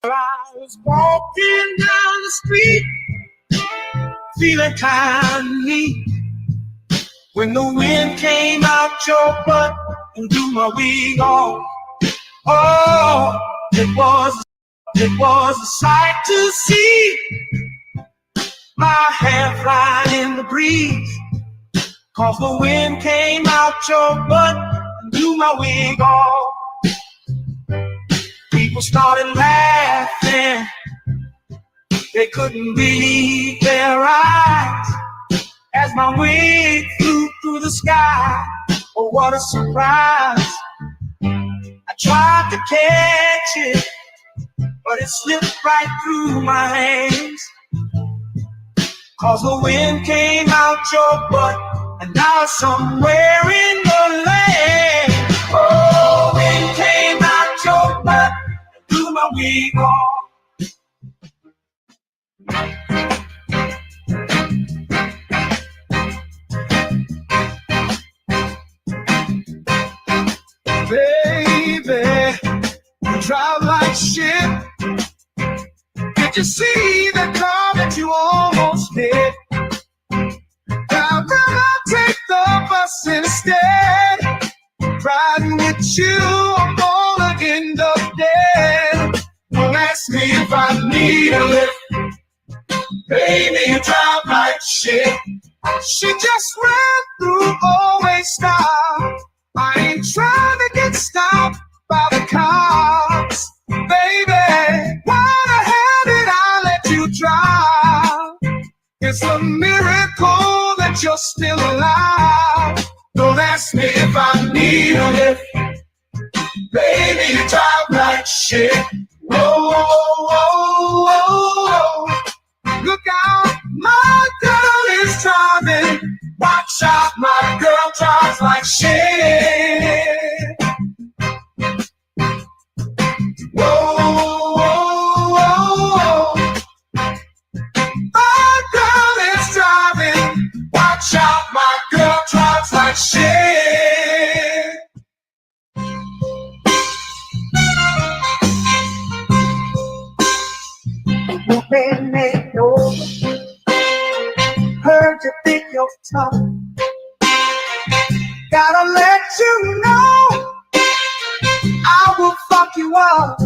I was walking down the street, feeling kind of neat, when the wind came out your butt and blew my wig off. Oh, it was a sight to see, my hair flying in the breeze, 'cause the wind came out your butt and blew my wig off. People started laughing, they couldn't believe their eyes, as my wig flew through the sky. Oh, what a surprise. I tried to catch it, but it slipped right through my hands, 'cause the wind came out your butt and now it's somewhere in the land. Oh, wind came out your butt and blew my wig off. Baby, you drive like shit. Did you see the car that you almost hit? I'd rather take the bus instead. Riding with you, I'm gonna end up dead. Don't ask me if I need a lift. Baby, you drive like shit. She just ran through, always stop. I ain't trying to get stopped by the cops. Baby, why the hell did I let you drive? It's a miracle that you're still alive. Don't ask me if I need a lift. Baby, you drive like shit. Whoa, whoa, whoa, whoa. Look out, my girl is driving. Watch out, my girl drives like shit. Whoa, whoa, whoa. My girl is driving. Watch out, my girl drives like shit. Moving ain't over. Heard you think your tongue. Gotta let you know I will fuck you up.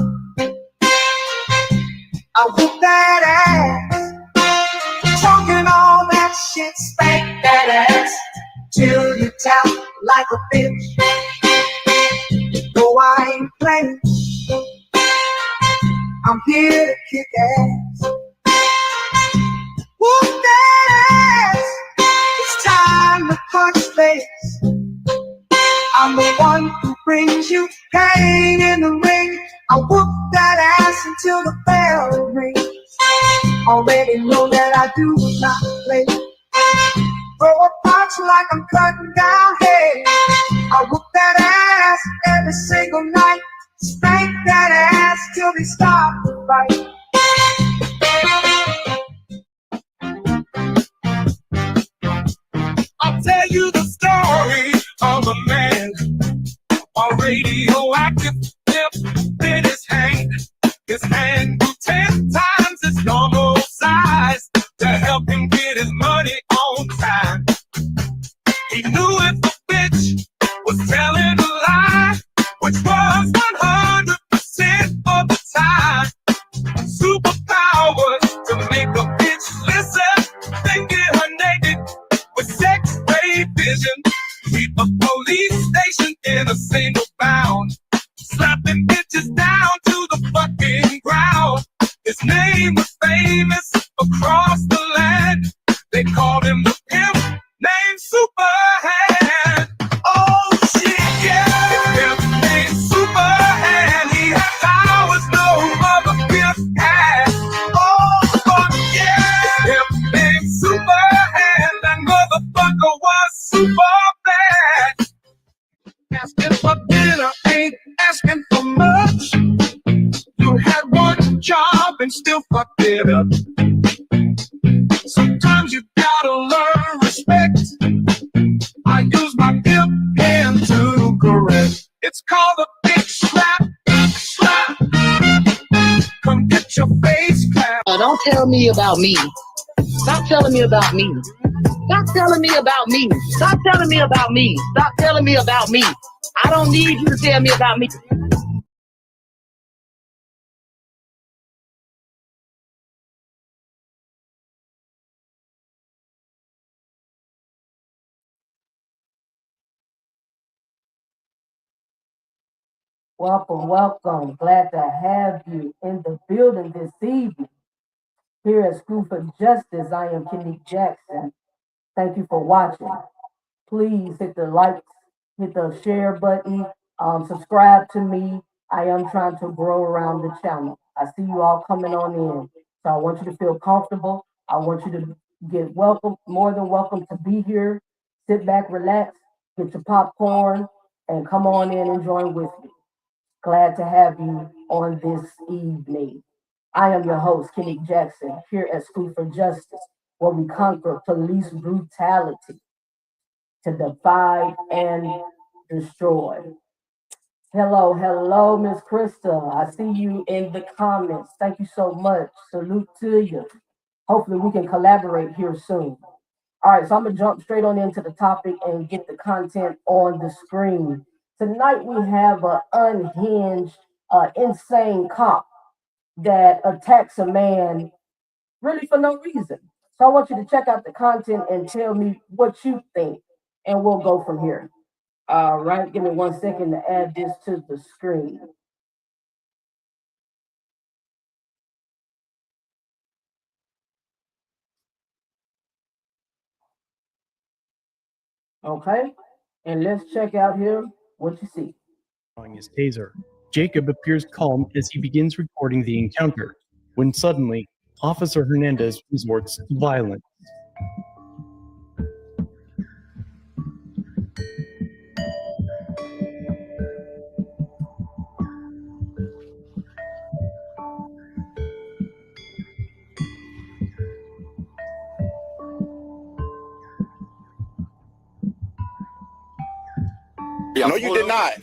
I whoop that ass, talking all that shit, spank that ass till you tap like a bitch. Though I ain't playing, I'm here to kick ass. Whoop that ass, it's time to punch face. I'm the one who brings you pain in the ring. I whoop that ass until the bell rings. Already know that I do not play. Throw a punch like I'm cutting down hay. I whoop that ass every single night. Spank that ass till they stop the fight. I'll tell you the story of a man, a radioactive tip in his hand. His hand grew 10 times its normal size to help him get his money on time. He knew if the bitch was telling a lie, which was 100% of the time. Superpowers to make a bitch listen, thinking her naked with sex-ray vision. Keep a police station in a single bound, slapping bitches down to the fucking ground. His name was famous across the land. They called him the pimp named Superhand. Oh shit, yeah, the pimp named Superhand. He had powers no other pimp had. Oh fuck yeah, the pimp named Superhand. That motherfucker was super bad. Asking for dinner ain't asking for much. You had one job and still fucked it up. Sometimes you gotta learn respect. I use my pimp hand to correct. It's called a big slap, slap. Come Don't tell me about me. Stop telling me about me. Stop telling me about me. Stop telling me about me. Stop telling me about me. I don't need you to tell me about me. Welcome, welcome. Glad to have you in the building this evening. Here at School for Justice, I am Kenny Jackson. Thank you for watching. Please hit the likes, hit the share button, subscribe to me. I am trying to grow around the channel. I see you all coming on in. So I want you to feel comfortable. I want you to get welcome, more than welcome to be here. Sit back, relax, get your popcorn, and come on in and join with me. Glad to have you on this evening. I am your host, Kenny Jackson, here at School for Justice, where we conquer police brutality to divide and destroy. Hello, hello, Miss Krista. I see you in the comments. Thank you so much. Salute to you. Hopefully we can collaborate here soon. All right, so I'm gonna jump straight on into the topic and get the content on the screen. Tonight we have an unhinged, insane cop that attacks a man really for no reason. So I want you to check out the content and tell me what you think, and we'll go from here. All right, give me 1 second to add this to the screen. Okay, and let's check out here what you see. His taser. Jacob appears calm as he begins recording the encounter, when suddenly, Officer Hernandez resorts to violence. No, you did not.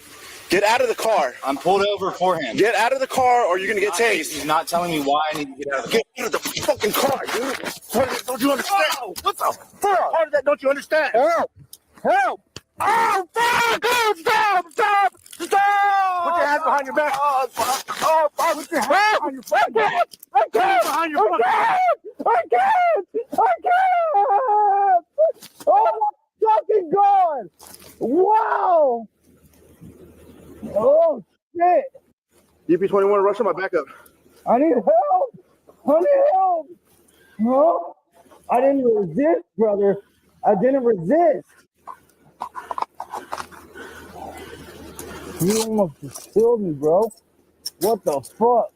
Get out of the car. I'm pulled over for him. Get out of the car or you're going to get tased. He's not telling me why I need to get out of the car. Get out of the fucking car, dude. Part of that, don't you understand? Oh, what the fuck? Part of that, don't you understand? Help! Help! Oh, fuck! Oh, stop! Stop! Stop! Put your hands behind your back. Oh, fuck. Oh, fuck. Put your hands behind your back. I can't! Behind your back. I can't! Oh, my fucking God! Wow! Oh, shit! DP-21, rush on my backup. I need help! I need help! Huh? I didn't resist, brother. I didn't resist. You almost just killed me, bro. What the fuck?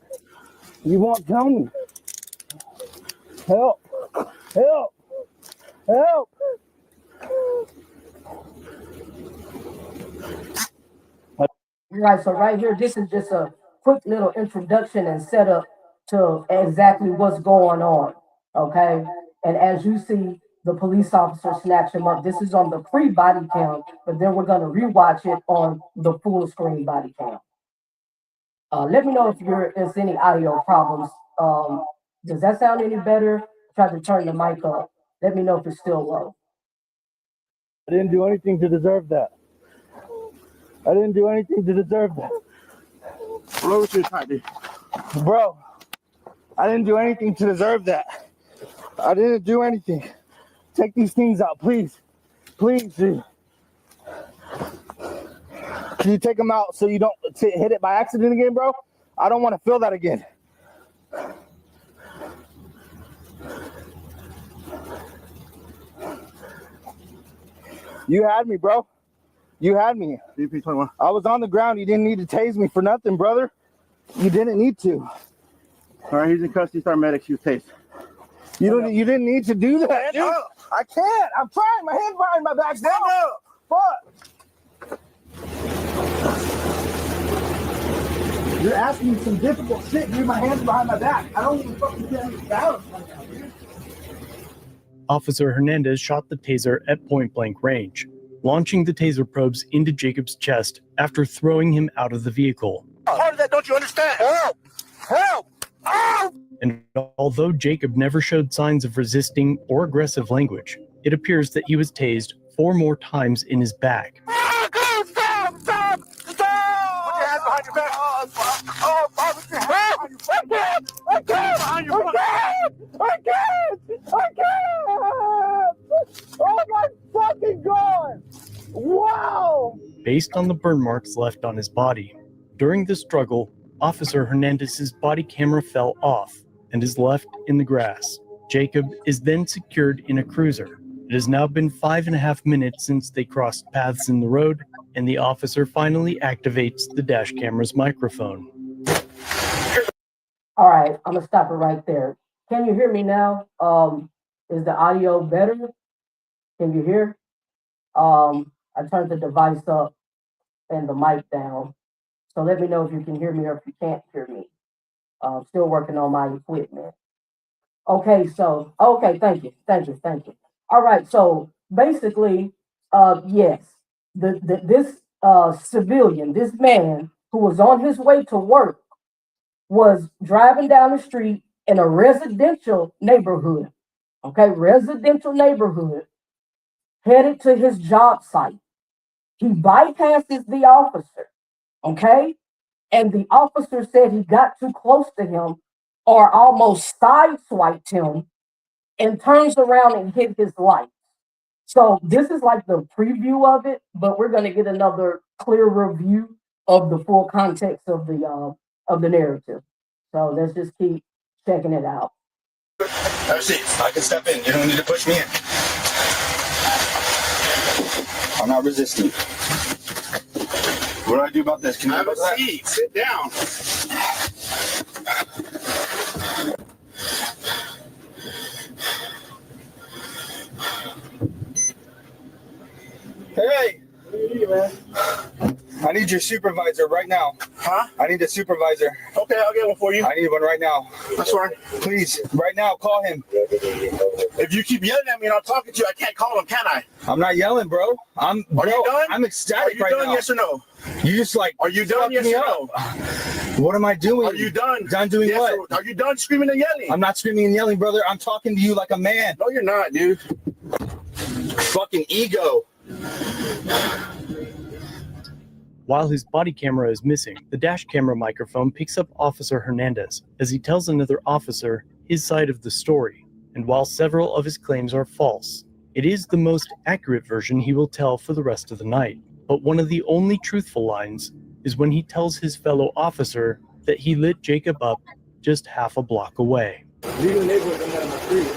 You won't tell me. Help! Help! Help! All right, so right here, this is just a quick little introduction and setup to exactly what's going on, okay? And as you see, the police officer snatch him up. This is on the pre-body cam, but then we're gonna rewatch it on the full screen body cam. Let me know if there's any audio problems. Does that sound any better? Try to turn the mic up. Let me know if it's still low. I didn't do anything to deserve that. I didn't do anything to deserve that. Blow to your tight, dude. Bro, I didn't do anything to deserve that. I didn't do anything. Take these things out, please. Please, dude. Can you take them out so you don't hit it by accident again, bro? I don't want to feel that again. You had me, bro. You had me. DP-21. I was on the ground. You didn't need to tase me for nothing, brother. You didn't need to. All right, he's in custody. Start medics. He was tased. You didn't need to do that, dude. I can't. I'm trying. My hand behind my back. Stand up. Fuck. You're asking me some difficult shit, dude. My hand's behind my back. I don't even fucking get any balance right now, dude. Officer Hernandez shot the taser at point-blank range, launching the taser probes into Jacob's chest after throwing him out of the vehicle. Part of that, don't you understand? Help! Help! Oh! And although Jacob never showed signs of resisting or aggressive language, it appears that he was tased 4 more times in his back. Stop! Put your hands behind your back. I can't! Oh my fucking God! Wow! Based on the burn marks left on his body, during the struggle, Officer Hernandez's body camera fell off and is left in the grass. Jacob is then secured in a cruiser. It has now been 5.5 minutes since they crossed paths in the road, and the officer finally activates the dash camera's microphone. All right, I'm gonna stop it right there. Can you hear me now? Is the audio better? Can you hear? I turned the device up and the mic down. So let me know if you can hear me or if you can't hear me. Still working on my equipment. Okay, thank you. All right, so basically, yes, this civilian, this man who was on his way to work was driving down the street in a residential neighborhood, headed to his job site. He bypasses the officer, okay? And the officer said he got too close to him or almost sideswiped him and turns around and hit his lights. So this is like the preview of it, but we're going to get another clear review of the full context of the narrative. So let's just keep checking it out. Have a seat. I can step in. You don't need to push me in. I'm not resisting. What do I do about this? Can you have a seat? Sit down. Hey! What do you need, man? I need your supervisor right now. Huh? I need a supervisor. Okay, I'll get one for you. I need one right now. That's fine. Please, right now, call him. If you keep yelling at me and I'm talking to you, I can't call him, can I? I'm not yelling, bro. Are you done? I'm ecstatic right now. Are you done, yes or no? You just like, are you done, yes or no? What am I doing? Are you done? Done doing yes, what? Are you done screaming and yelling? I'm not screaming and yelling, brother. I'm talking to you like a man. No, you're not, dude. Fucking ego. While his body camera is missing, the dash camera microphone picks up Officer Hernandez as he tells another officer his side of the story, and while several of his claims are false, it is the most accurate version he will tell for the rest of the night. But one of the only truthful lines is when he tells his fellow officer that he lit Jacob up just half a block away. Leaving the neighborhood, I'm out of my street.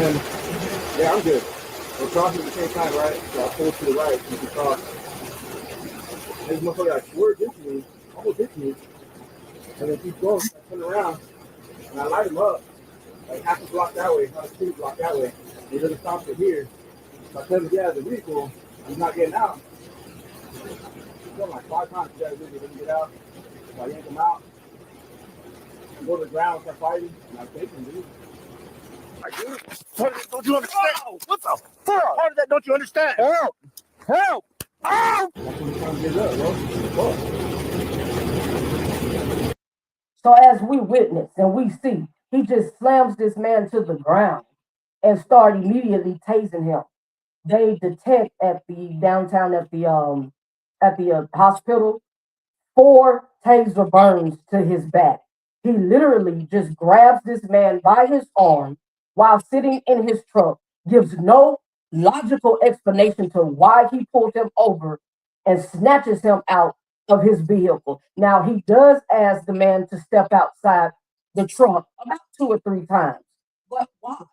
And, yeah, I'm good. We're crossing at the same time, right? So I pull to the right, you can cross. This motherfucker like swerved into me, almost hit me, and then keep going. I turn around, and I light him up, like half a block that way, not a 2 block that way. He doesn't stop to here. So I tell him to get out of the vehicle, he's not getting out. He's going like 5 times to get out of the vehicle, doesn't get out. So I yank him out. I go to the ground, start fighting, and I take him, dude. Don't you understand? Oh, what the fuck? Part of that don't you understand? Help! Help! Oh! So as we witness and we see, he just slams this man to the ground and start immediately tasing him. They detect at the downtown at the hospital 4 taser burns to his back. He literally just grabs this man by his arm while sitting in his truck, gives no logical explanation to why he pulled him over and snatches him out of his vehicle. Now, he does ask the man to step outside the truck about 2 or 3 times. But why?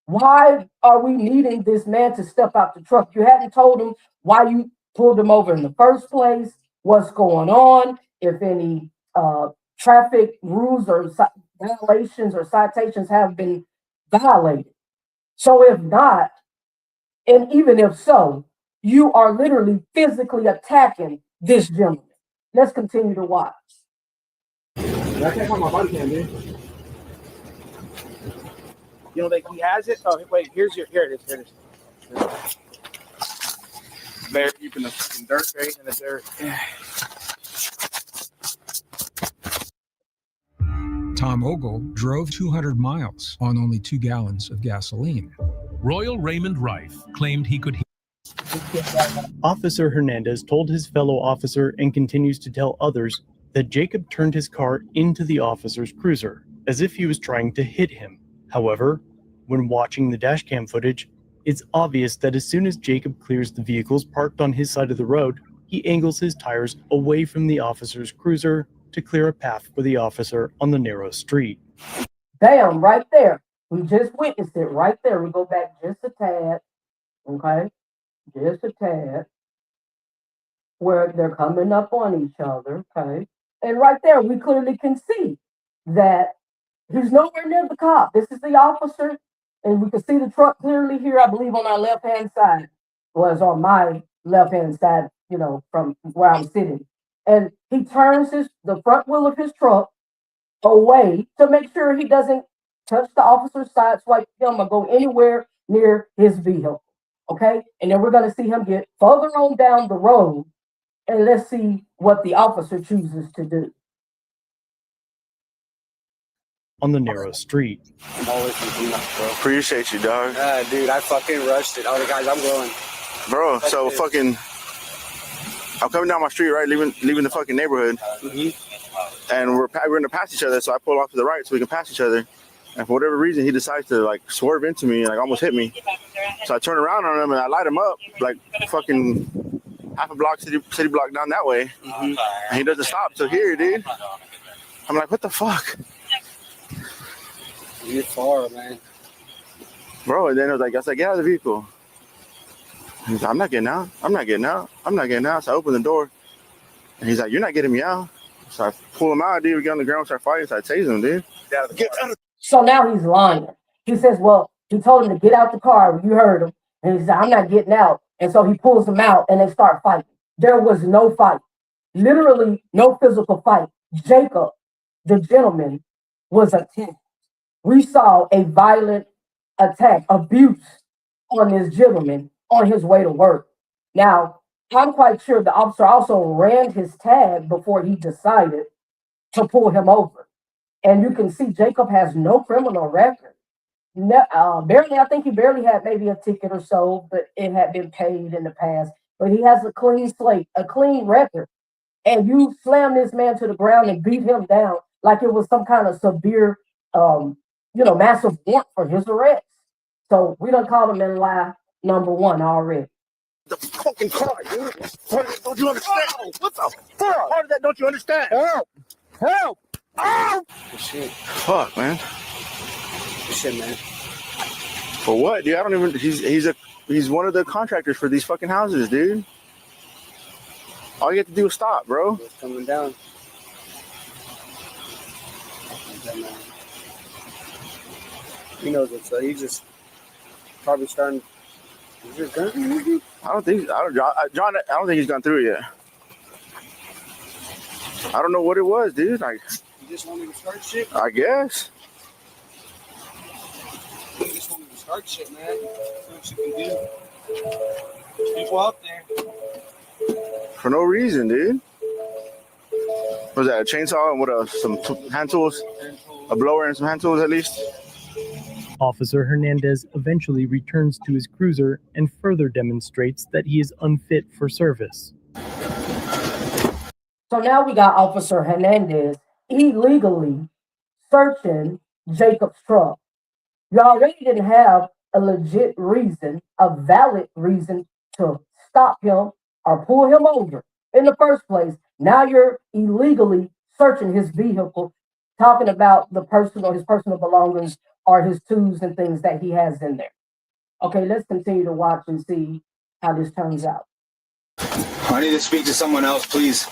Why are we needing this man to step out the truck? You hadn't told him why you pulled him over in the first place, what's going on, if any traffic rules or violations or citations have been violated. So if not, and even if so, you are literally physically attacking this gentleman. Let's continue to watch. I can't find my body cam, dude. You know that he has it? Oh, wait, here it is. There, deep in the fucking dirt, right in the dirt. Tom Ogle drove 200 miles on only 2 gallons of gasoline. Royal Raymond Rife claimed he could. Officer Hernandez told his fellow officer and continues to tell others that Jacob turned his car into the officer's cruiser, as if he was trying to hit him. However, when watching the dashcam footage, it's obvious that as soon as Jacob clears the vehicles parked on his side of the road, he angles his tires away from the officer's cruiser to clear a path for the officer on the narrow street. Bam, right there. We just witnessed it right there. We go back just a tad, okay? Just a tad. Where they're coming up on each other, okay? And right there, we clearly can see that he's nowhere near the cop. This is the officer, and we can see the truck clearly here, I believe, on our left-hand side. Well, it's on my left-hand side, you know, from where I'm sitting. And he turns the front wheel of his truck away to make sure he doesn't touch the officer's side, swipe him, or go anywhere near his vehicle, okay? And then we're going to see him get further on down the road, and let's see what the officer chooses to do. On the narrow street. I'm always thinking that, bro. Appreciate you, dog. Dude, I fucking rushed it. All the guys, I'm going. Bro, so fucking, I'm coming down my street, right, leaving the fucking neighborhood, and we're gonna pass each other. So I pull off to the right so we can pass each other. And for whatever reason, he decides to like swerve into me and like almost hit me. So I turn around on him and I light him up like fucking half a block, city block down that way. And he doesn't stop till here, dude. I'm like, what the fuck? You're far, man. Bro, and then I was like, get out of the vehicle. He's like, I'm not getting out. So I open the door. And he's like, you're not getting me out. So I pull him out, dude. We get on the ground, start fighting. So I tase him, dude. So now he's lying. He says, well, he told him to get out the car. You heard him. And he said, I'm not getting out. And so he pulls him out and they start fighting. There was no fight. Literally no physical fight. Jacob, the gentleman, was attacked. We saw a violent attack, abuse on this gentleman on his way to work. Now, I'm quite sure the officer also ran his tag before he decided to pull him over. And you can see Jacob has no criminal record. I think he barely had maybe a ticket or so, but it had been paid in the past. But he has a clean slate, a clean record. And you slam this man to the ground and beat him down like it was some kind of severe, massive warrant for his arrest. So we done called him in lie number one already. The fucking car, dude. Don't you understand? What the fuck? Part of that don't you understand? Help! Oh! Shit. Fuck, man. Shit, man. For what, dude? I don't even. He's one of the contractors for these fucking houses, dude. All you have to do is stop, bro. It's coming down. He knows it, so he's just probably starting. Is there a gun? I don't think he's gone through it yet. I don't know what it was, dude. Like, You just want me to start shit? I guess. You just want me to start shit, man. That's what you can do. There's people out there. For no reason, dude. Was that a chainsaw and what else? Some hand tools? A blower and some hand tools at least? Officer Hernandez eventually returns to his cruiser and further demonstrates that he is unfit for service. So now we got Officer Hernandez illegally searching Jacob's truck. You already didn't have a legit reason, a valid reason to stop him or pull him over in the first place. Now you're illegally searching his vehicle, talking about his personal belongings or his tools and things that he has in there. Okay, let's continue to watch and see how this turns out. I need to speak to someone else, please.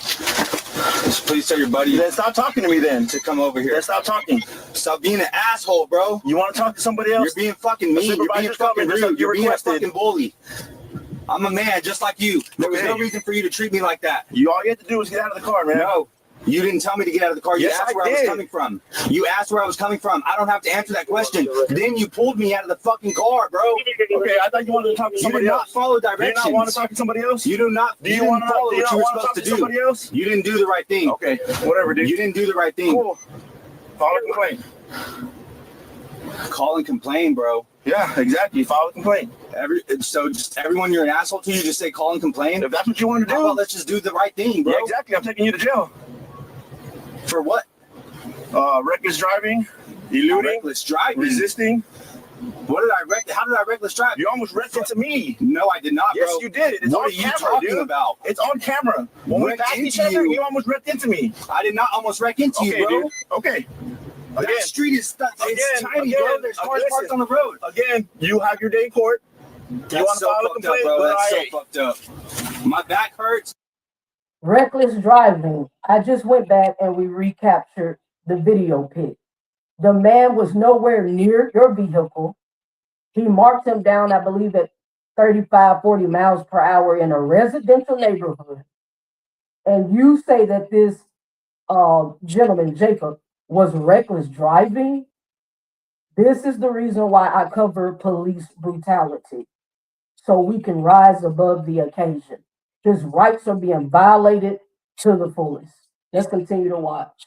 Please tell your buddy. Then stop talking to me then. To come over here. Then stop talking. Stop being an asshole, bro. You want to talk to somebody else? You're being fucking mean. You're being fucking rude. You're being a fucking bully. I'm a man just like you. There was no reason for you to treat me like that. All you had to do was get out of the car, man. No. You didn't tell me to get out of the car. You Yes, asked I where I was did. coming from. You asked where I was coming from. I don't have to answer that question. Then you pulled me out of the fucking car, bro. Okay, I thought you wanted to talk to You somebody did else. not follow Do you directions. not want to talk to somebody else? You do not. Do you didn't want to follow what you were talk supposed to to do. somebody else? You didn't do the right thing. Okay, whatever, dude. You didn't do the right thing. Cool. File a complaint. Call and complain, bro. Yeah, exactly. File a complaint. So just everyone you're an asshole to, you just say call and complain? If that's what you want to do. How about let's just do the right thing, bro? Yeah, exactly. I'm taking you to jail. For what? Reckless driving, eluding, Reckless driving. resisting. What did I how did I reckless drive? You almost wrecked into me. No, I did not, bro. Yes, you did. It's what on are you camera, talking dude. about? It's on camera. When we passed each other, you almost wrecked into me. I did not almost wreck into you, bro. Dude. Okay. That street is tiny, bro. There's cars parked on the road. Again, you have your day in court. That's so fucked up, bro. That's so fucked up. My back hurts. Reckless driving. I just went back and we recaptured the video pic. The man was nowhere near your vehicle. He marked him down, I believe, at 35, 40 miles per hour in a residential neighborhood. And you say that this gentleman, Jacob, was reckless driving. This is the reason why I cover police brutality, so we can rise above the occasion. His rights are being violated to the fullest. Let's continue to watch.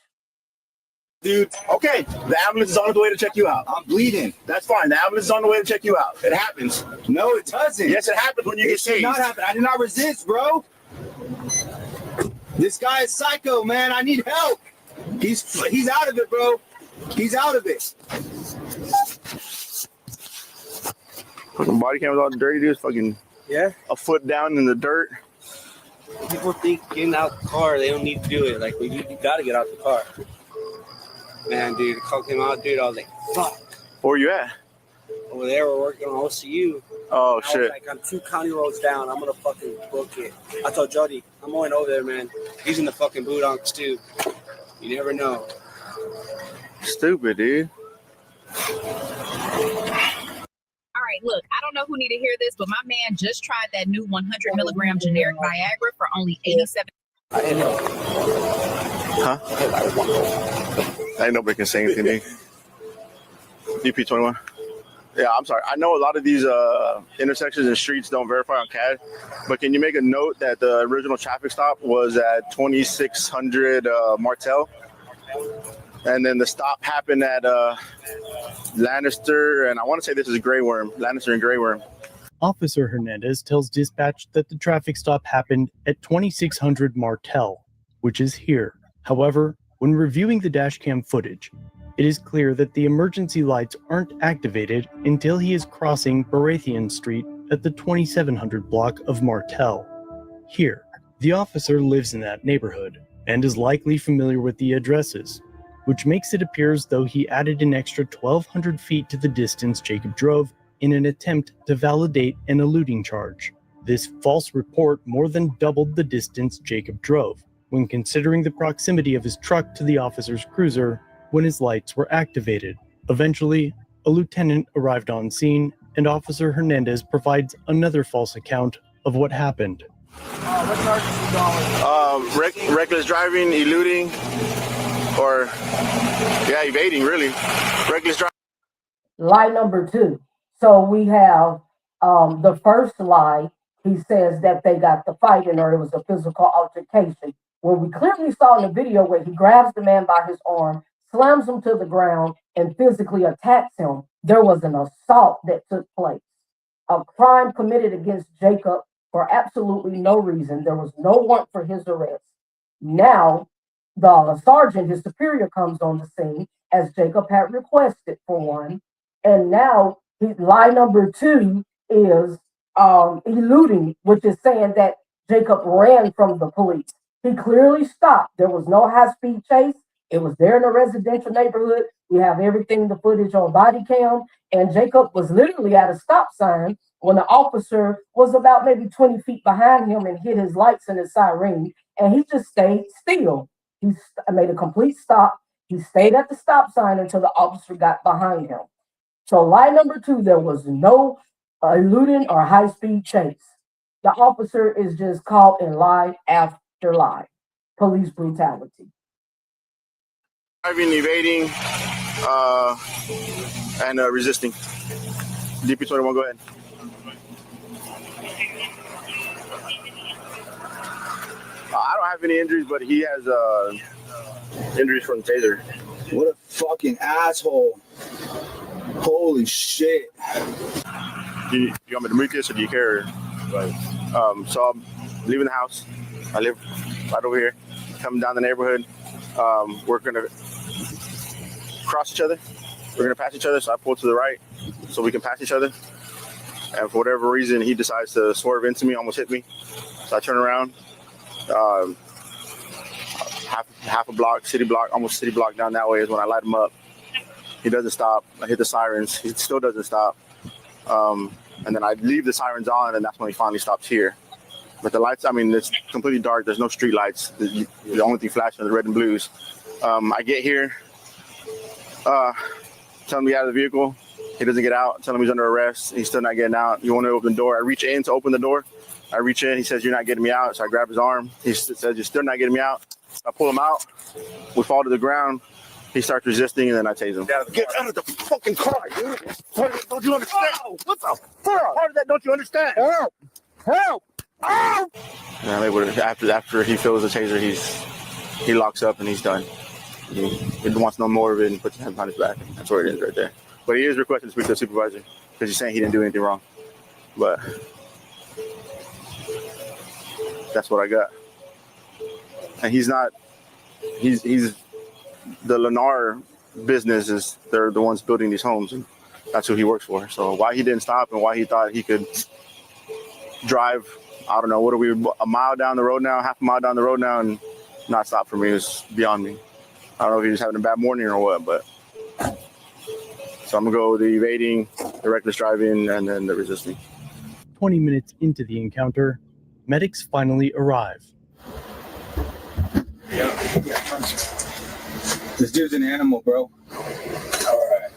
Dude, okay, the ambulance is on the way to check you out. I'm bleeding. That's fine. The ambulance is on the way to check you out. It happens. No, it doesn't. Yes, it happens when you get tased. It did not happen. I did not resist, bro. This guy is psycho, man. I need help. He's out of it, bro. He's out of it. Fucking body camera's all dirty, dude. It's fucking a foot down in the dirt. People think getting out the car, they don't need to do it. Like, you gotta get out the car. Man, dude, the call came out, dude. I was like, fuck. Where you at? Over there, we're working on OCU. Oh, I shit. was like, I'm 2 county roads down. I'm gonna fucking book it. I told Jody, I'm going over there, man. He's in the fucking boot-onks, too. You never know. Stupid, dude. All right, look, I don't know who need to hear this, but my man just tried that new 100 milligram generic Viagra for only $87. Huh? Ain't nobody can say anything, dude. DP21. Yeah, I'm sorry. I know a lot of these intersections and streets don't verify on CAD, but can you make a note that the original traffic stop was at 2600 Martel? And then the stop happened at Lannister, and I want to say this is Grey Worm, Lannister and Grey Worm. Officer Hernandez tells dispatch that the traffic stop happened at 2600 Martel, which is here. However, when reviewing the dashcam footage, it is clear that the emergency lights aren't activated until he is crossing Baratheon Street at the 2700 block of Martel. Here, the officer lives in that neighborhood and is likely familiar with the addresses, which makes it appear as though he added an extra 1,200 feet to the distance Jacob drove in an attempt to validate an eluding charge. This false report more than doubled the distance Jacob drove, when considering the proximity of his truck to the officer's cruiser when his lights were activated. Eventually, a lieutenant arrived on scene, and Officer Hernandez provides another false account of what happened. Reckless driving, eluding, or evading, really. Reckless driving. Lie number 2. So we have the first lie. He says that they got the fighting or it was a physical altercation. Where we clearly saw in the video where he grabs the man by his arm, slams him to the ground, and physically attacks him. There was an assault that took place. A crime committed against Jacob for absolutely no reason. There was no warrant for his arrest. Now, the sergeant, his superior, comes on the scene as Jacob had requested for one. And now, lie number 2 is eluding, which is saying that Jacob ran from the police. He clearly stopped. There was no high-speed chase. It was there in a residential neighborhood. We have everything, the footage on body cam. And Jacob was literally at a stop sign when the officer was about maybe 20 feet behind him and hit his lights and his siren. And he just stayed still. He made a complete stop. He stayed at the stop sign until the officer got behind him. So lie number 2, there was no eluding or high-speed chase. The officer is just caught in lie after lie. Police brutality. Driving, evading, and resisting. DP21, go ahead. I don't have any injuries, but he has injuries from the taser. What a fucking asshole. Holy shit. You want me to mute this or do you care? Right. So I'm leaving the house. I live right over here. Coming down the neighborhood. We're going to cross each other. We're going to pass each other. So I pull to the right so we can pass each other. And for whatever reason, he decides to swerve into me, almost hit me. So I turn around. Half a block, almost city block down that way is when I light him up. He doesn't stop. I hit the sirens. He still doesn't stop. And then I leave the sirens on, and that's when he finally stops here. But the lights, I mean, it's completely dark. There's no street lights. The only thing flashing is the red and blues. I get here, tell him to get out of the vehicle. He doesn't get out. Tell him he's under arrest. He's still not getting out. You want to open the door. I reach in to open the door. I reach in. He says, "You're not getting me out." So I grab his arm. He says, "You're still not getting me out." I pull him out. We fall to the ground. He starts resisting, and then I tase him. Get out of the fucking car, dude. Don't you understand? What the fuck? Part of that don't you understand? Help! Help! Oh! And I'm able to, after he feels the taser, he locks up and he's done. He wants no more of it and puts his hands behind his back. That's where it is right there. But he is requesting to speak to the supervisor because he's saying he didn't do anything wrong. But that's what I got. And he's the Lennar business is they're the ones building these homes, and that's who he works for. So why he didn't stop and why he thought he could drive, I don't know, what are we, a mile down the road now, half a mile down the road now, and not stop for me is beyond me. I don't know if he was having a bad morning or what, but so I'm gonna go with the evading, the reckless driving, and then the resisting. 20 minutes into the encounter, medics finally arrive. This dude's an animal, bro. All right.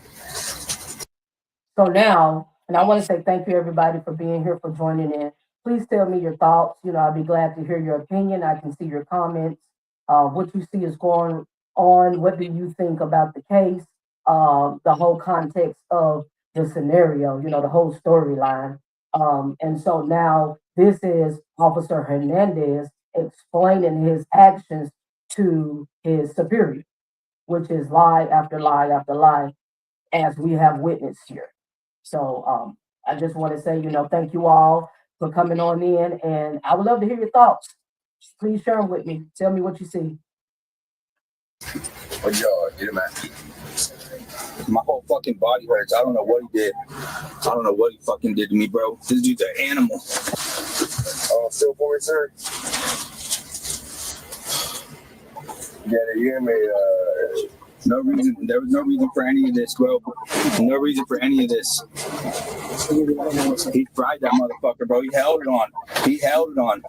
So now, and I want to say thank you everybody for being here, for joining in. Please tell me your thoughts. I'd be glad to hear your opinion. I can see your comments. What you see is going on. What do you think about the case? The whole context of the scenario, the whole storyline. And so now this is Officer Hernandez explaining his actions to his superior, which is lie after lie after lie, as we have witnessed here. So I just want to say, thank you all for coming on in, and I would love to hear your thoughts. Please share them with me. Tell me what you see. What y'all get him at? My whole fucking body hurts. I don't know what he did. I don't know what he fucking did to me, bro. This dude's an animal. Oh, still for it, sir. Yeah, you hear me? No reason. There was no reason for any of this, bro. No reason for any of this. He fried that motherfucker, bro. He held it on.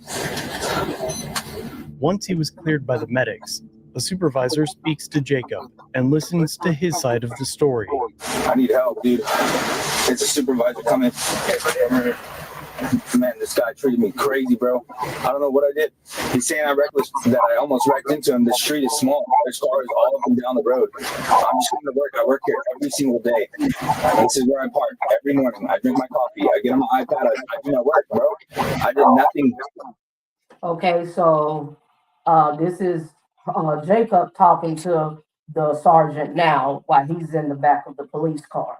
Once he was cleared by the medics, the supervisor speaks to Jacob and listens to his side of the story. I need help, dude. It's a supervisor coming. Man, this guy treated me crazy, bro. I don't know what I did. He's saying I'm reckless, that I almost wrecked into him. The street is small. There's cars all up and down the road. I'm just going to work. I work here every single day. This is where I park every morning. I drink my coffee. I get on my iPad. I do my work, bro. I did nothing. Okay, so this is Jacob talking to the sergeant now while he's in the back of the police car.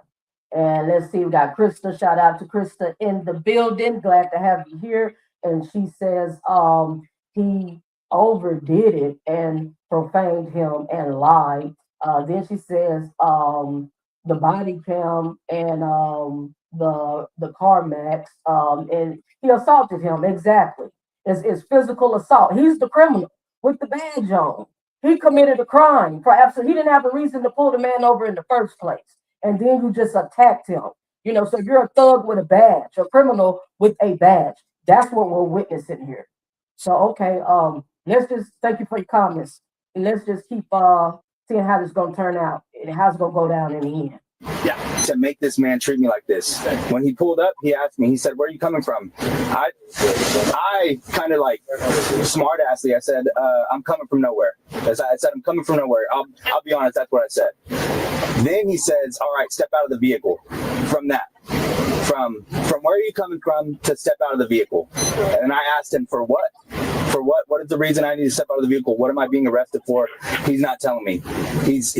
And let's see, we got Krista. Shout out to Krista in the building. Glad to have you here. And she says he overdid it and profaned him and lied. Then she says the body cam and the CarMax, and he assaulted him. Exactly. It's physical assault. He's the criminal with the badge on. He committed a crime. Perhaps he didn't have a reason to pull the man over in the first place. And then you just attacked him. So you're a thug with a badge, a criminal with a badge. That's what we're witnessing here. So, okay, let's just thank you for your comments. And let's just keep seeing how this is going to turn out and how it's going to go down in the end. Yeah, to make this man treat me like this. When he pulled up, he asked me, he said, "Where are you coming from?" I kind of like smart assly. I said, "I'm coming from nowhere." I said, "I'm coming from nowhere." I'll be honest, that's what I said. Then he says, "All right, step out of the vehicle." From that, from where are you coming from to step out of the vehicle? And I asked him for what? For what? What is the reason I need to step out of the vehicle? What am I being arrested for? He's not telling me. He's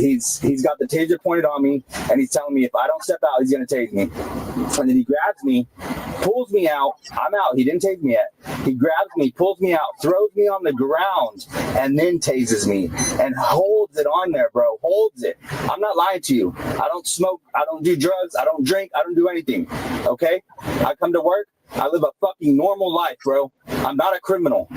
got the taser pointed on me, and he's telling me if I don't step out, he's gonna tase me. And then he grabs me, pulls me out. I'm out. He didn't tase me yet. He grabs me, pulls me out, throws me on the ground, and then tases me and holds it on there, bro. Holds it. I'm not lying to you. I don't smoke. I don't do drugs. I don't drink. I don't do anything. Okay? I come to work. I live a fucking normal life, bro. I'm not a criminal.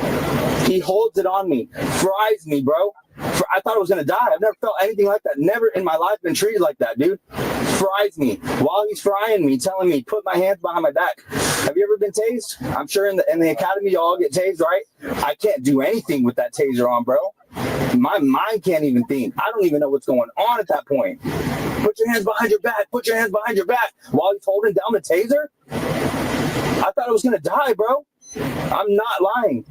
He holds it on me, fries me, bro. I thought I was gonna die. I've never felt anything like that. Never in my life been treated like that, dude. Fries me while he's frying me, telling me put my hands behind my back. Have you ever been tased? I'm sure in the academy you all get tased, right? I can't do anything with that taser on, bro. My mind can't even think. I don't even know what's going on at that point. Put your hands behind your back. Put your hands behind your back while he's holding down the taser. I thought I was gonna die, bro. I'm not lying.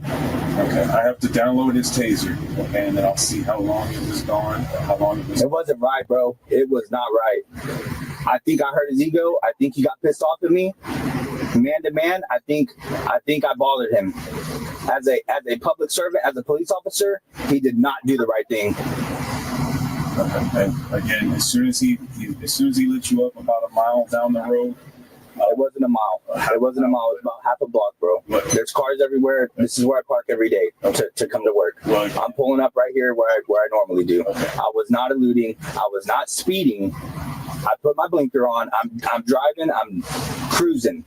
Okay, I have to download his taser, okay, and then I'll see how long it was gone, how long it was. It wasn't right, bro. It was not right. I think I hurt his ego. I think he got pissed off at me. Man to man, I think I bothered him. As a public servant, as a police officer, he did not do the right thing. Okay. Again, as soon as he lit you up about a mile down the road. It wasn't a mile. It wasn't a mile. It was about half a block, bro. There's cars everywhere. This is where I park every day to come to work. I'm pulling up right here where I normally do. I was not eluding. I was not speeding. I put my blinker on. I'm driving. I'm cruising.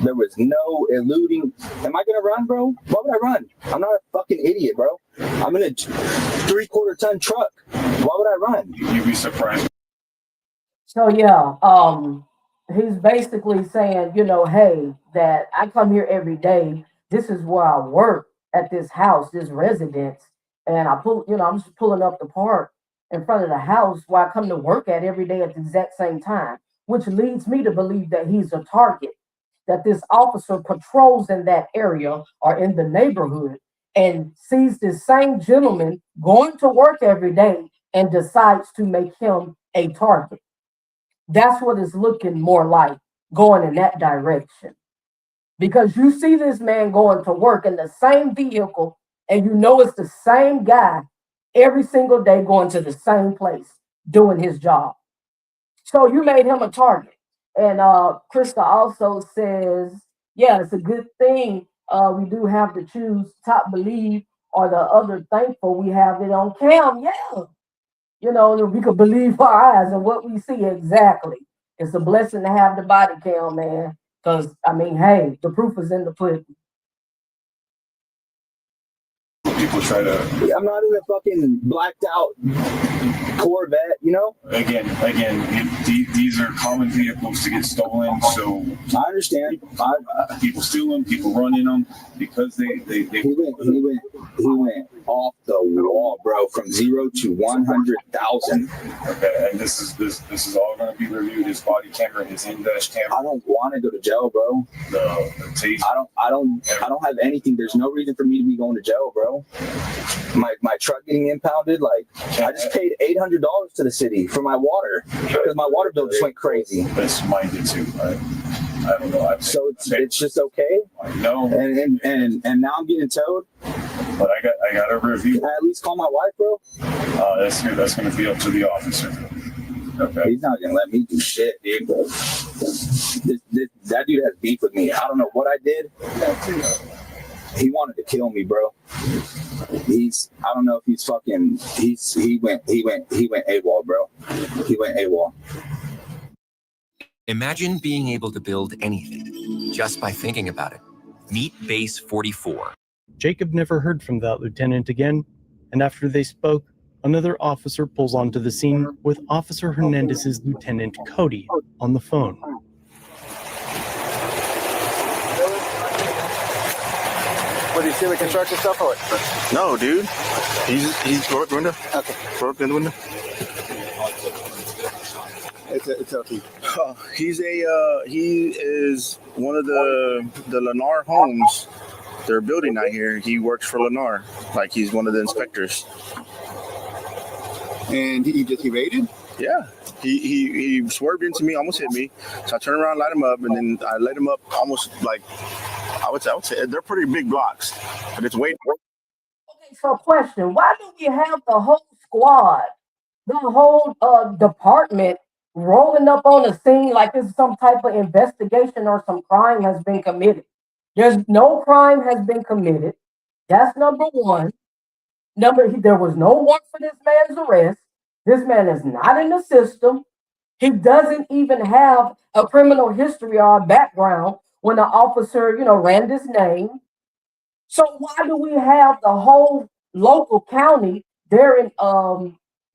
There was no eluding. Am I gonna run, bro? Why would I run? I'm not a fucking idiot, bro. I'm in a 3/4 ton truck. Why would I run? You'd be surprised. So yeah, he's basically saying, hey, that I come here every day. This is where I work at this house, this residence, and I'm just pulling up the park in front of the house where I come to work at every day at the exact same time, which leads me to believe that he's a target, that this officer patrols in that area or in the neighborhood and sees this same gentleman going to work every day and decides to make him a target. That's what it's looking more like, going in that direction. Because you see this man going to work in the same vehicle, and you know it's the same guy every single day going to the same place, doing his job. So you made him a target. And Krista also says, yeah, it's a good thing we do have to choose top believe or the other thankful we have it on cam. Yeah. We could believe our eyes and what we see exactly. It's a blessing to have the body cam, man. Because, hey, the proof is in the pudding. People try to... I'm not in a fucking blacked out Corvette, Again, these are common vehicles to get stolen, so... I understand. People steal them, people run in them, because they He went off the wall, bro, from 0 to 100,000. Okay, and this is all going to be reviewed. His body camera, his in-dash camera. I don't want to go to jail, bro. The taser. I don't have anything. There's no reason for me to be going to jail, bro. My truck getting impounded, like I just paid $800 to the city for my water because my water bill just went crazy. That's mine did too. I don't know. So it's just okay. No. And now I'm getting towed. But I got a review. Can I at least call my wife, bro? That's going to be up to the officer. Okay. He's not gonna let me do shit, dude. That dude has beef with me. I don't know what I did. He wanted to kill me, bro. I don't know if he's fucking. He went AWOL, bro. He went AWOL. Imagine being able to build anything just by thinking about it. Meet Base 44. Jacob never heard from that lieutenant again, and after they spoke, another officer pulls onto the scene with Officer Hernandez's Lieutenant Cody on the phone. What, do you see the construction stuff or what? No, dude. He's go up the window. Okay. Go up in the window. It's okay. He is one of the Lennar homes they're building out here. He works for Lennar, like he's one of the inspectors. And he just evaded? Yeah. He swerved into me, almost hit me. So I turned around, light him up, and then I let him up almost like I would say they're pretty big blocks, but it's way So question, why do we have the whole squad, the whole department rolling up on the scene like it's some type of investigation or some crime has been committed? There's no crime has been committed. That's number one. There was no warrant for this man's arrest. This man is not in the system. He doesn't even have a criminal history or a background when the officer, ran his name. So why do we have the whole local county there in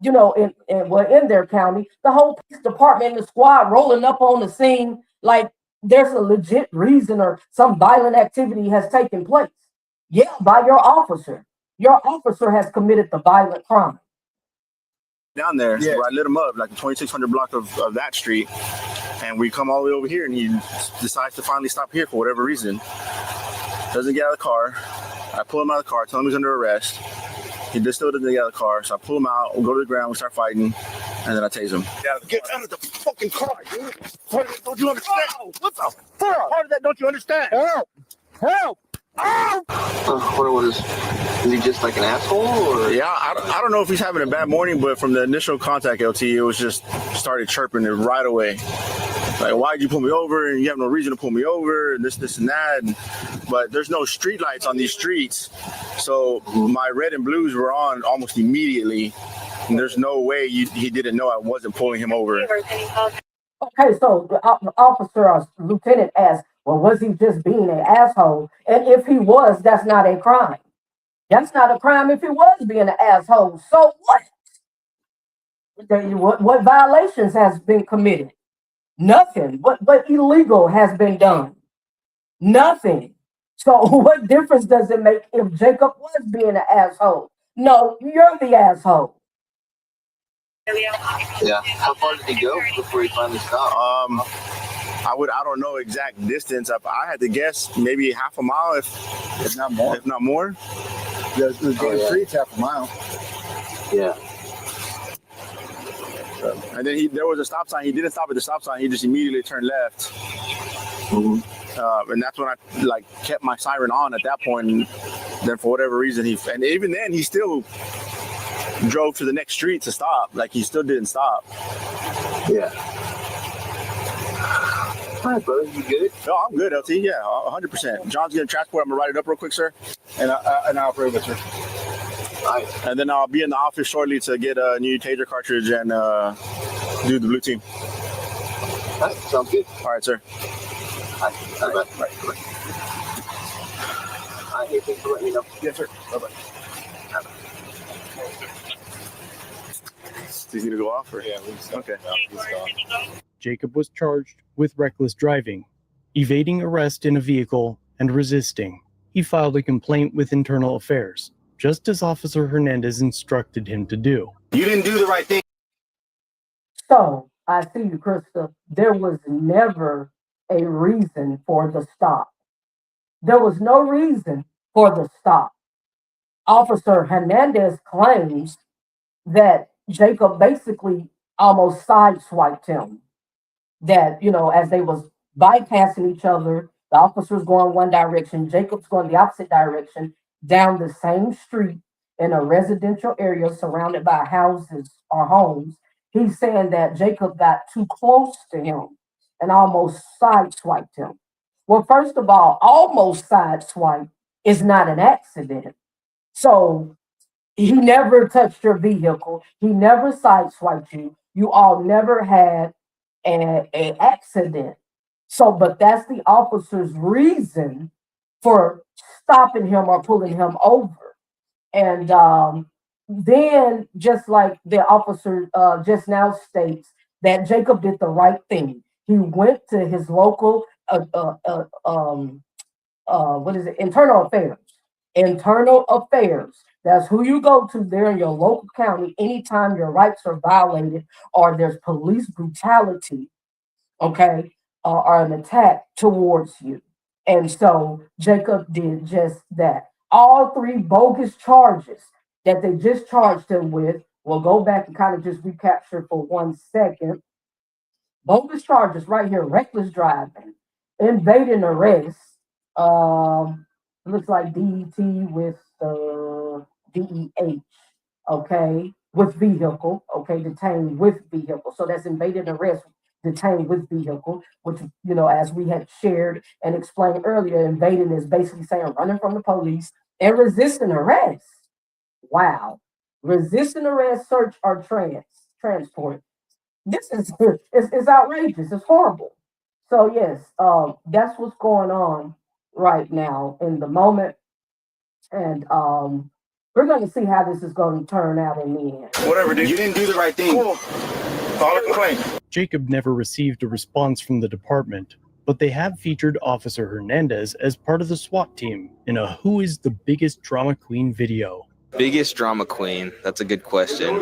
their county, the whole police department and the squad rolling up on the scene like there's a legit reason or some violent activity has taken place? Yeah, by your officer. Your officer has committed the violent crime. Down there, where I lit him up, like the 2600 block of that street, and we come all the way over here, and he decides to finally stop here for whatever reason. Doesn't get out of the car. I pull him out of the car, tell him he's under arrest. He still doesn't get out of the car, so I pull him out, we go to the ground, we start fighting, and then I tase him. Get out of the fucking car, dude! Don't you understand? What the fuck? Part of that don't you understand? Help! Help! What is he just like an asshole? Or? Yeah, I don't know if he's having a bad morning, but from the initial contact, LT, it was just started chirping it right away. Like, why'd you pull me over? And you have no reason to pull me over, and this, and that. But there's no street lights on these streets. So my red and blues were on almost immediately. And there's no way he didn't know I wasn't pulling him over. Okay, so the officer or lieutenant asked, well, was he just being an asshole? And if he was, that's not a crime. That's not a crime if he was being an asshole. So what? What violations has been committed? Nothing. What illegal has been done? Nothing. So what difference does it make if Jacob was being an asshole? No, you're the asshole. Yeah. How far did he go before he finally stopped? I don't know exact distance. I had to guess maybe half a mile, if not more. The street's half a mile. Yeah. And then there was a stop sign. He didn't stop at the stop sign. He just immediately turned left. And that's when I kept my siren on at that point. And then for whatever reason, and even then he still drove to the next street to stop. Like, he still didn't stop. Yeah. All right, brother, you good? No, I'm good, LT. Yeah, 100%. John's getting transport. I'm gonna write it up real quick, sir, and I'll pray with you. Nice. And then I'll be in the office shortly to get a new taser cartridge and do the blue team. All right, sounds good. All right, sir. All right. Thanks for letting me know. Yes, sir. Bye-bye. Does he need to go off? Or? Yeah, okay. Jacob was charged with reckless driving, evading arrest in a vehicle, and resisting. He filed a complaint with Internal Affairs, just as Officer Hernandez instructed him to do. You didn't do the right thing. So, I see you, Krista. There was never a reason for the stop. There was no reason for the stop. Officer Hernandez claims that Jacob basically almost sideswiped him. That, as they was bypassing each other, the officer's going one direction, Jacob's going the opposite direction, down the same street in a residential area surrounded by houses or homes. He's saying that Jacob got too close to him and almost sideswiped him. Well, first of all, almost sideswipe is not an accident. So he never touched your vehicle. He never sideswiped you. You all never had an accident. So, but that's the officer's reason for stopping him or pulling him over. And then, just like the officer just now states, that Jacob did the right thing. He went to his local, Internal Affairs. Internal Affairs. That's who you go to there in your local county anytime your rights are violated or there's police brutality, okay, or an attack towards you. And so Jacob did just that. All three bogus charges that they just charged him with, we'll go back and kind of just recapture for 1 second. Bogus charges right here: reckless driving, invading arrest, looks like DET with DEH, okay, with vehicle, okay, detained with vehicle. So that's invaded arrest, detained with vehicle, which, you know, as we had shared and explained earlier, invading is basically saying running from the police and resisting arrest. Wow. Resisting arrest, search, or transport. This is it's outrageous. It's horrible. So yes, that's what's going on right now in the moment, and we're going to see how this is going to turn out in the end. Whatever, dude. You didn't do the right thing. Cool. File a complaint. Jacob never received a response from the department, but they have featured Officer Hernandez as part of the SWAT team in a Who is the Biggest Drama Queen video. Biggest drama queen? That's a good question.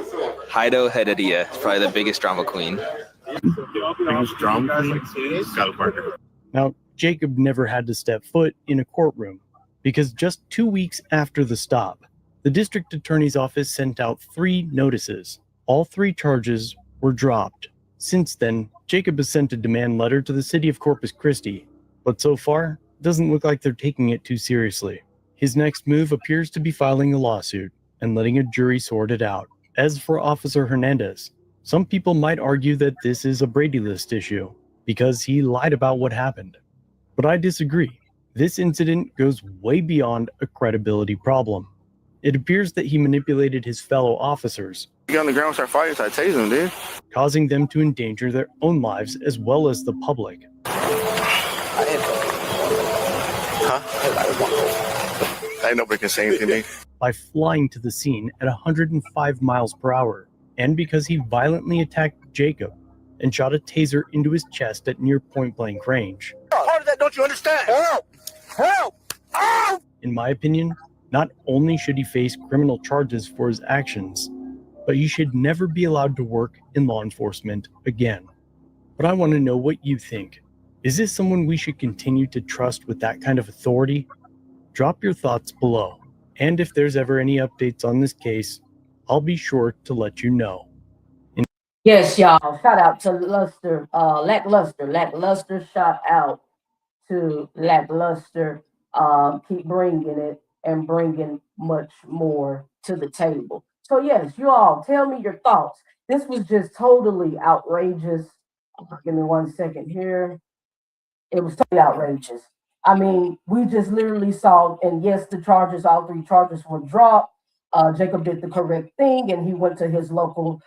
Heido Heredia is probably the biggest drama queen. Biggest drama queen? Skylar Parker. Now, Jacob never had to step foot in a courtroom because just 2 weeks after the stop, the district attorney's office sent out 3 notices. All 3 charges were dropped. Since then, Jacob has sent a demand letter to the city of Corpus Christi, but so far, it doesn't look like they're taking it too seriously. His next move appears to be filing a lawsuit and letting a jury sort it out. As for Officer Hernandez, some people might argue that this is a Brady List issue because he lied about what happened. But I disagree. This incident goes way beyond a credibility problem. It appears that he manipulated his fellow officers, Get on the ground and start fighting, so I tased him, dude. causing them to endanger their own lives as well as the public. Ain't nobody can say anything to me. By flying to the scene at 105 miles per hour, and because he violently attacked Jacob and shot a taser into his chest at near point-blank range. Part of that, don't you understand? Help! Help! Help! In my opinion, not only should he face criminal charges for his actions, but he should never be allowed to work in law enforcement again. But I want to know what you think. Is this someone we should continue to trust with that kind of authority? Drop your thoughts below. And if there's ever any updates on this case, I'll be sure to let you know. Yes, y'all. Shout out to Lackluster. Shout out to Lackluster. Keep bringing it and bringing much more to the table. So yes, you all tell me your thoughts. This was just totally outrageous. Give me 1 second here. It was totally outrageous. I mean, we just literally saw, and yes, the charges, all 3 charges were dropped. Jacob did the correct thing, and he went to his local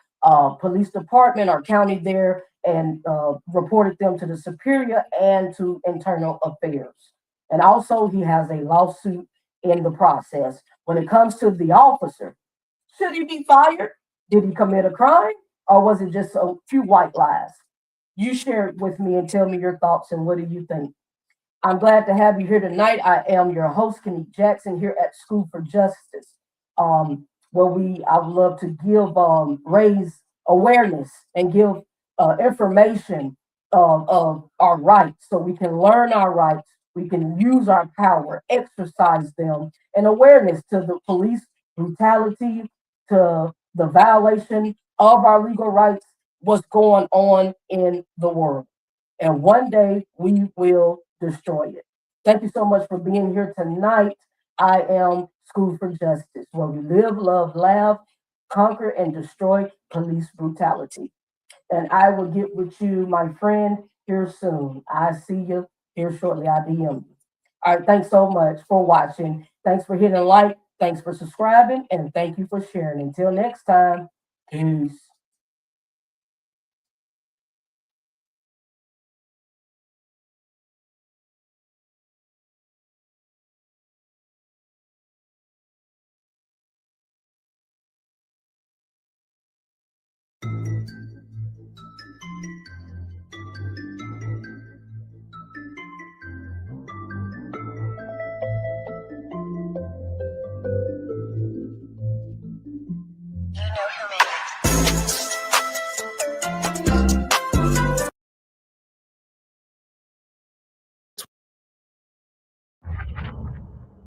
police department or county there and reported them to the superior and to internal affairs. And also, he has a lawsuit in the process. When it comes to the officer, should he be fired? Did he commit a crime? Or was it just a few white lies? You share it with me and tell me your thoughts and what do you think? I'm glad to have you here tonight. I am your host, Kenny Jackson, here at School for Justice, where I would love to give, raise awareness and give information of our rights so we can learn our rights, we can use our power, exercise them, and awareness to the police brutality, to the violation of our legal rights, what's going on in the world. And one day we will destroy it. Thank you so much for being here tonight. I am School for Justice, where we live, love, laugh, conquer, and destroy police brutality. And I will get with you, my friend, here soon. I see you here shortly. I DM you. All right, thanks so much for watching. Thanks for hitting like. Thanks for subscribing. And thank you for sharing. Until next time, peace.